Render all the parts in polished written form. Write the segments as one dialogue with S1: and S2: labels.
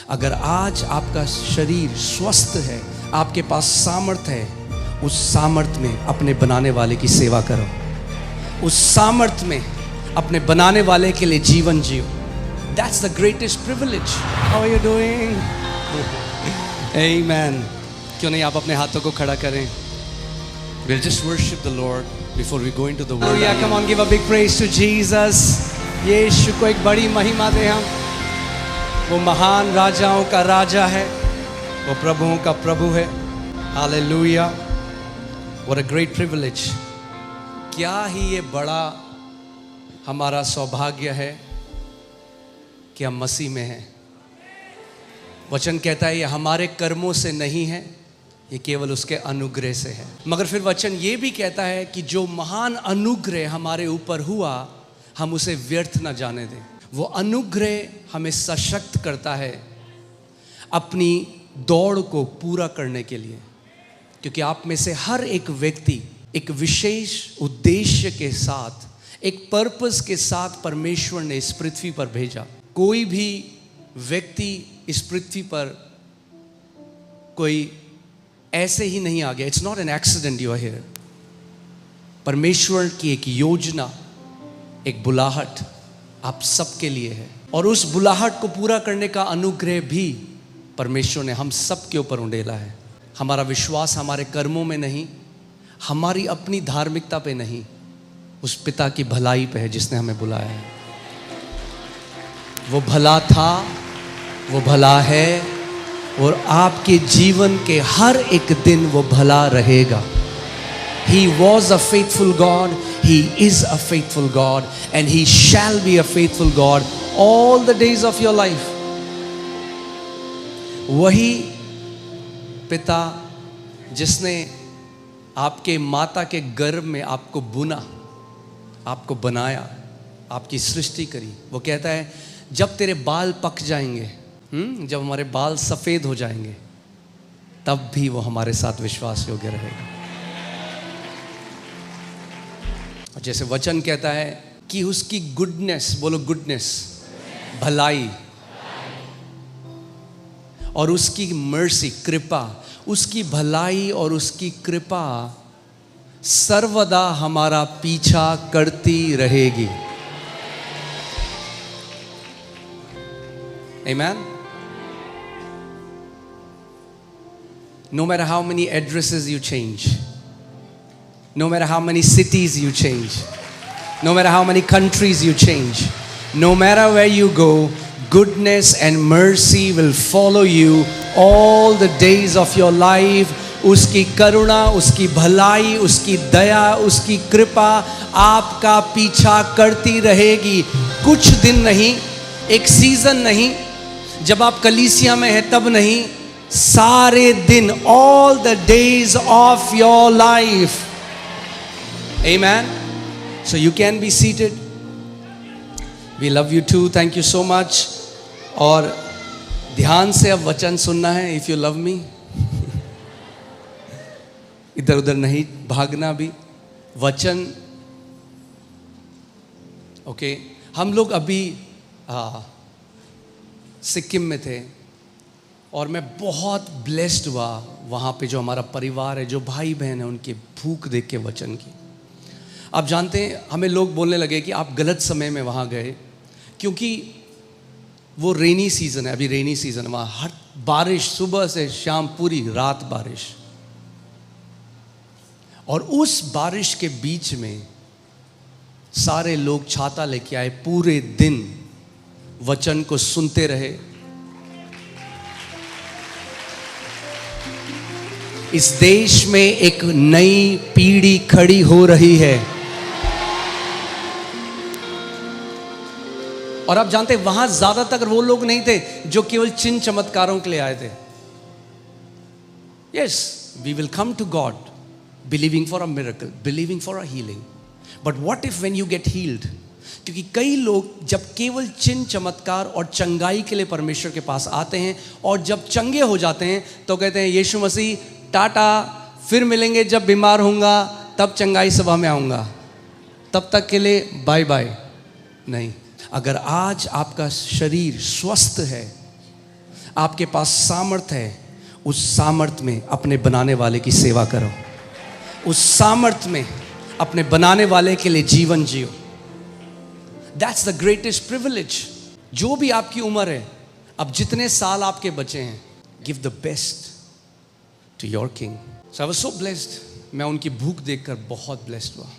S1: अगर आज आपका शरीर स्वस्थ है, आपके पास सामर्थ है, उस सामर्थ में अपने बनाने वाले की सेवा करो, उस सामर्थ में अपने बनाने वाले के लिए जीवन जियो। That's the greatest privilege. How are you doing? Amen. क्यों नहीं आप अपने हाथों को खड़ा करें? We'll just worship the Lord before we go into the word. Yeah, come on, give a big praise to Jesus. यीशु को एक बड़ी महिमा दें हम। वो महान राजाओं का राजा है, वो प्रभुओं का प्रभु है। Hallelujah. What a great privilege. क्या ही ये बड़ा हमारा सौभाग्य है कि हम मसीह में हैं। वचन कहता है ये हमारे कर्मों से नहीं है, ये केवल उसके अनुग्रह से है। मगर फिर वचन ये भी कहता है कि जो महान अनुग्रह हमारे ऊपर हुआ, हम उसे व्यर्थ न जाने दें। वो अनुग्रह हमें सशक्त करता है अपनी दौड़ को पूरा करने के लिए, क्योंकि आप में से हर एक व्यक्ति एक विशेष उद्देश्य के साथ, एक पर्पस के साथ परमेश्वर ने इस पृथ्वी पर भेजा। कोई भी व्यक्ति इस पृथ्वी पर कोई ऐसे ही नहीं आ गया। It's not an accident you are here. परमेश्वर की एक योजना, एक बुलाहट आप सबके लिए है, और उस बुलाहट को पूरा करने का अनुग्रह भी परमेश्वर ने हम सब के ऊपर उंडेला है। हमारा विश्वास हमारे कर्मों में नहीं, हमारी अपनी धार्मिकता पे नहीं, उस पिता की भलाई पे है जिसने हमें बुलाया है। वो भला था, वो भला है, और आपके जीवन के हर एक दिन वो भला रहेगा। He was a faithful God, He is a faithful God, and He shall be a faithful God all the days of your life. वही पिता जिसने आपके माता के गर्भ में आपको बुना, आपको बनाया, आपकी सृष्टि करी, वो कहता है जब तेरे बाल पक जाएंगे, जब हमारे बाल सफ़ेद हो जाएंगे, तब भी वो हमारे साथ विश्वास योग्य रहेगा। और जैसे वचन कहता है कि उसकी गुडनेस, बोलो गुडनेस, भलाई, और उसकी मर्सी, कृपा, उसकी भलाई और उसकी कृपा सर्वदा हमारा पीछा करती रहेगी। Amen. No matter how many addresses you change, no matter how many cities you change, no matter how many countries you change, no matter where you go, goodness and mercy will follow you all the days of your life. उसकी करुणा, उसकी भलाई, उसकी दया, उसकी कृपा आपका पीछा करती रहेगी। कुछ दिन नहीं, एक सीजन नहीं, जब आप कलीसिया में हैं तब नहीं, सारे दिन, all the days of your life. Amen. So you can be seated. We love you too. Thank you so much. और ध्यान से अब वचन सुनना है। If you love me, इधर उधर नहीं भागना भी। वचन, ओके। हम लोग अभी सिक्किम में थे, और मैं बहुत ब्लेस्ड हुआ वहाँ पे जो हमारा परिवार है, जो भाई बहन है, उनकी भूख देख के वचन की। आप जानते हैं, हमें लोग बोलने लगे कि आप गलत समय में वहाँ गए, क्योंकि वो रेनी सीज़न है। अभी रेनी सीज़न है वहाँ, हर बारिश, सुबह से शाम पूरी रात बारिश, और उस बारिश के बीच में सारे लोग छाता लेके आए, पूरे दिन वचन को सुनते रहे। इस देश में एक नई पीढ़ी खड़ी हो रही है, और आप जानते हैं वहां ज्यादातर वो लोग नहीं थे जो केवल चिन्ह चमत्कारों के लिए आए थे। Yes, we will come to God believing for a miracle, believing for a healing, but what if when you get healed? क्योंकि कई लोग जब केवल चिन्ह चमत्कार और चंगाई के लिए परमेश्वर के पास आते हैं, और जब चंगे हो जाते हैं तो कहते हैं यीशु मसीह टाटा, फिर मिलेंगे जब बीमार होऊंगा, तब चंगाई सभा में आऊँगा, तब तक के लिए बाय बाय। नहीं, अगर आज आपका शरीर स्वस्थ है, आपके पास सामर्थ्य है, उस सामर्थ्य में अपने बनाने वाले की सेवा करो, उस सामर्थ्य में अपने बनाने वाले के लिए जीवन जियो। That's the greatest privilege. जो भी आपकी उम्र है, अब जितने साल आपके बचे हैं, give the best to your king. So I was so blessed. मैं उनकी भूख देखकर बहुत ब्लेस्ड हुआ।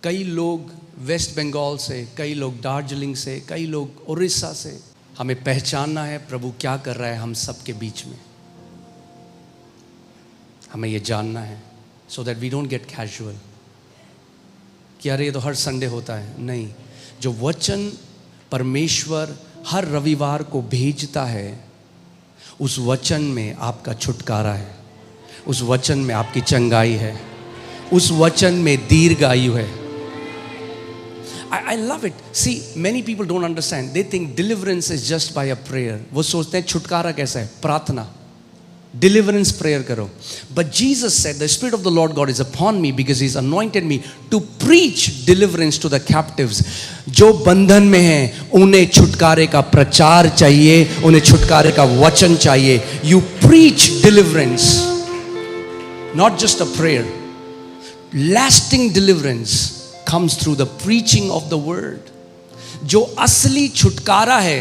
S1: कई लोग वेस्ट बंगाल से, कई लोग दार्जिलिंग से, कई लोग उड़ीसा से। हमें पहचानना है प्रभु क्या कर रहा है हम सब के बीच में। हमें ये जानना है so that we don't get casual कि अरे ये तो हर संडे होता है। नहीं, जो वचन परमेश्वर हर रविवार को भेजता है, उस वचन में आपका छुटकारा है, उस वचन में आपकी चंगाई है, उस वचन में दीर्घ आयु है। I love it. See, many people don't understand. They think deliverance is just by a prayer. वो सोचते हैं छुटकारा कैसा है? प्रार्थना, deliverance prayer करो। But Jesus said, the Spirit of the Lord God is upon me because He's anointed me to preach deliverance to the captives. जो बंधन में हैं, उन्हें छुटकारे का प्रचार चाहिए, उन्हें छुटकारे का वचन चाहिए। You preach deliverance, not just a prayer. Lasting deliverance comes through the preaching of the word. जो असली छुटकारा है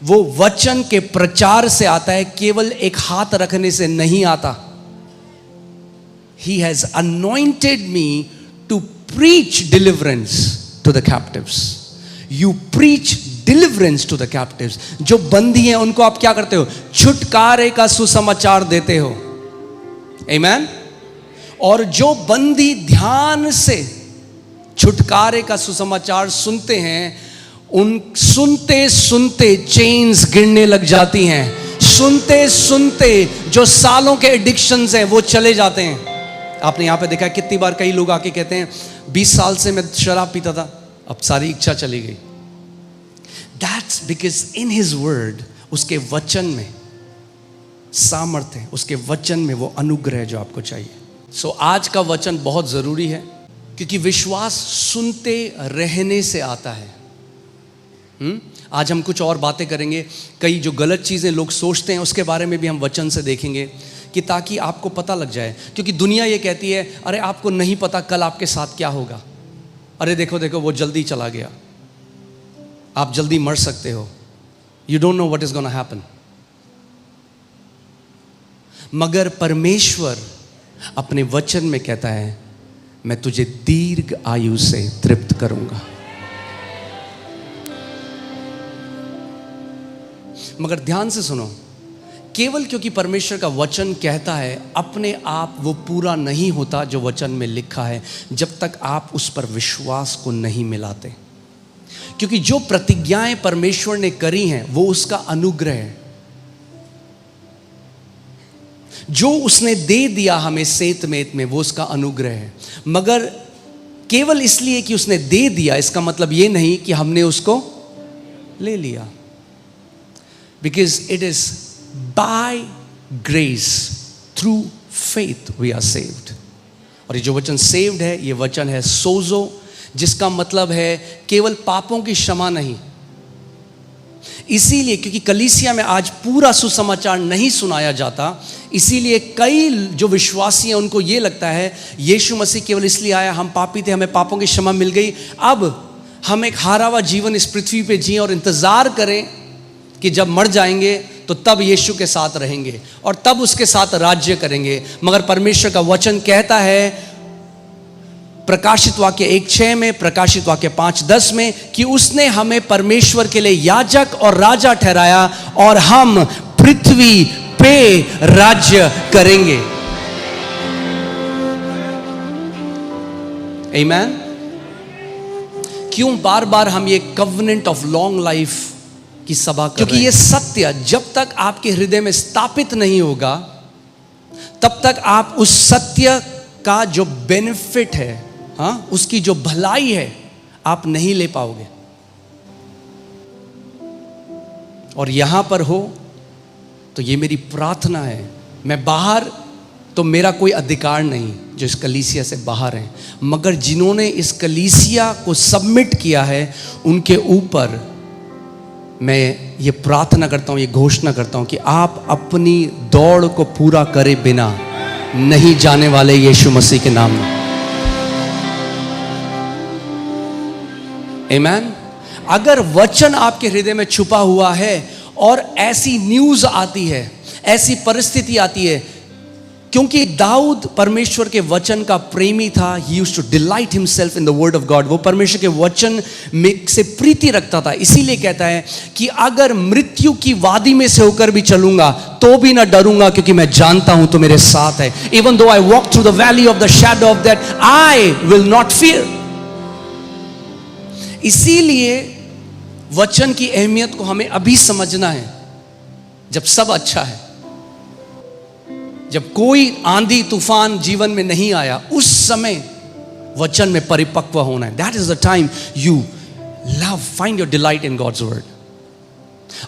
S1: वो वचन के प्रचार से आता है, केवल एक हाथ रखने से नहीं आता। He has anointed me to preach deliverance to the captives. You preach deliverance to the captives. जो बंदी हैं उनको आप क्या करते हो? छुटकारे का सुसमाचार देते हो। Amen? और जो बंदी ध्यान से छुटकारे का सुसमाचार सुनते हैं, उन सुनते सुनते चेन्स गिरने लग जाती हैं। सुनते सुनते जो सालों के एडिक्शंस हैं वो चले जाते हैं। आपने यहाँ पे देखा है कितनी बार कई लोग आके कहते हैं 20 साल से मैं शराब पीता था, अब सारी इच्छा चली गई। That's because in His word, उसके वचन में सामर्थ्य है, उसके वचन में वो अनुग्रह है जो आपको चाहिए। सो आज का वचन बहुत ज़रूरी है क्योंकि विश्वास सुनते रहने से आता है। आज हम कुछ और बातें करेंगे, कई जो गलत चीज़ें लोग सोचते हैं उसके बारे में भी हम वचन से देखेंगे कि ताकि आपको पता लग जाए। क्योंकि दुनिया ये कहती है अरे आपको नहीं पता कल आपके साथ क्या होगा, अरे देखो देखो वो जल्दी चला गया, आप जल्दी मर सकते हो, you don't know what is gonna happen. मगर परमेश्वर अपने वचन में कहता है मैं तुझे दीर्घ आयु से तृप्त करूंगा। मगर ध्यान से सुनो, केवल क्योंकि परमेश्वर का वचन कहता है अपने आप वो पूरा नहीं होता जो वचन में लिखा है, जब तक आप उस पर विश्वास को नहीं मिलाते। क्योंकि जो प्रतिज्ञाएं परमेश्वर ने करी हैं वो उसका अनुग्रह है। जो उसने दे दिया हमें सेत मेत में वो उसका अनुग्रह है। मगर केवल इसलिए कि उसने दे दिया इसका मतलब ये नहीं कि हमने उसको ले लिया। Because it is by grace through faith we are saved. और ये जो वचन सेव्ड है ये वचन है सोजो, जिसका मतलब है केवल पापों की क्षमा नहीं। इसीलिए क्योंकि कलीसिया में आज पूरा सुसमाचार नहीं सुनाया जाता, इसीलिए कई जो विश्वासी हैं उनको ये लगता है यीशु मसीह केवल इसलिए आया, हम पापी थे, हमें पापों की क्षमा मिल गई, अब हम एक हारा हुआ जीवन इस पृथ्वी पे जिए और इंतजार करें कि जब मर जाएंगे तो तब यीशु के साथ रहेंगे और तब उसके साथ राज्य करेंगे। मगर परमेश्वर का वचन कहता है प्रकाशित वाक्य 1:6 में, प्रकाशित वाक्य 5:10 में कि उसने हमें परमेश्वर के लिए याजक और राजा ठहराया और हम पृथ्वी पे राज्य करेंगे। आमीन। क्यों बार बार हम ये कवनेंट ऑफ लॉन्ग लाइफ की सभा कर रहे हैं? क्योंकि ये सत्य जब तक आपके हृदय में स्थापित नहीं होगा तब तक आप उस सत्य का जो बेनिफिट है, हाँ, उसकी जो भलाई है आप नहीं ले पाओगे। और यहां पर हो तो ये मेरी प्रार्थना है, मैं बाहर तो मेरा कोई अधिकार नहीं जो इस कलीसिया से बाहर हैं, मगर जिन्होंने इस कलीसिया को सबमिट किया है उनके ऊपर मैं ये प्रार्थना करता हूं, ये घोषणा करता हूं कि आप अपनी दौड़ को पूरा करे बिना नहीं जाने वाले यीशु मसीह के नाम में। आमीन। अगर वचन आपके हृदय में छुपा हुआ है और ऐसी न्यूज़ आती है, ऐसी परिस्थिति आती है, क्योंकि दाऊद परमेश्वर के वचन का प्रेमी था, he used to delight himself in the word of God, वो परमेश्वर के वचन में से प्रीति रखता था। इसीलिए कहता है कि अगर मृत्यु की वादी में से होकर भी चलूंगा तो भी ना डरूंगा, क्योंकि मैं जानता हूं तो मेरे साथ है। Even though I walk through the valley of the shadow of that, I will not fear. इसीलिए वचन की अहमियत को हमें अभी समझना है, जब सब अच्छा है, जब कोई आंधी तूफान जीवन में नहीं आया, उस समय वचन में परिपक्व होना है। That is the time you love, find your delight in God's word.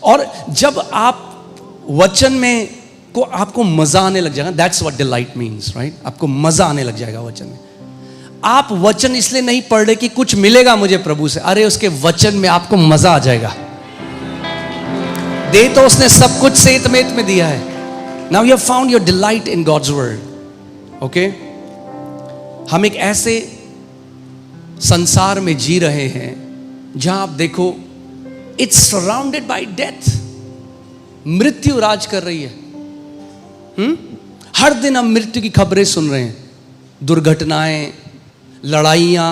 S1: और जब आप वचन में को आपको मजा आने लग जाएगा, that's what delight means, right? आपको मजा आने लग जाएगा वचन में। आप वचन इसलिए नहीं पढ़ रहे कि कुछ मिलेगा मुझे प्रभु से, अरे उसके वचन में आपको मजा आ जाएगा। दे तो उसने सब कुछ सेत मेत में दिया है। Now you have found your delight in God's word. Okay? हम एक ऐसे संसार में जी रहे हैं जहां आप देखो, it's surrounded by death. मृत्यु राज कर रही है। हर दिन हम मृत्यु की खबरें सुन रहे हैं। दुर्घटनाएं, लड़ाइयां,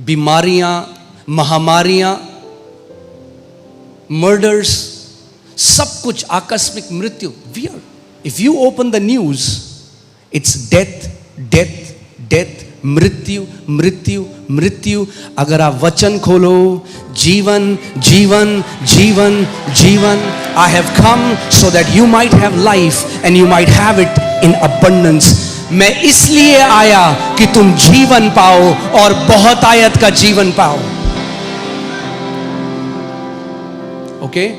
S1: बीमारियां, महामारियां, मर्डर्स, सब कुछ, आकस्मिक मृत्यु। Weird. If you open the news, it's death, death, death, मृत्यु, मृत्यु, मृत्यु। अगर आप वचन खोलो, जीवन, जीवन, जीवन, जीवन। I have come so that you might have life and you might have it in abundance. मैं इसलिए आया कि तुम जीवन पाओ और बहुत आयत का जीवन पाओ। Okay?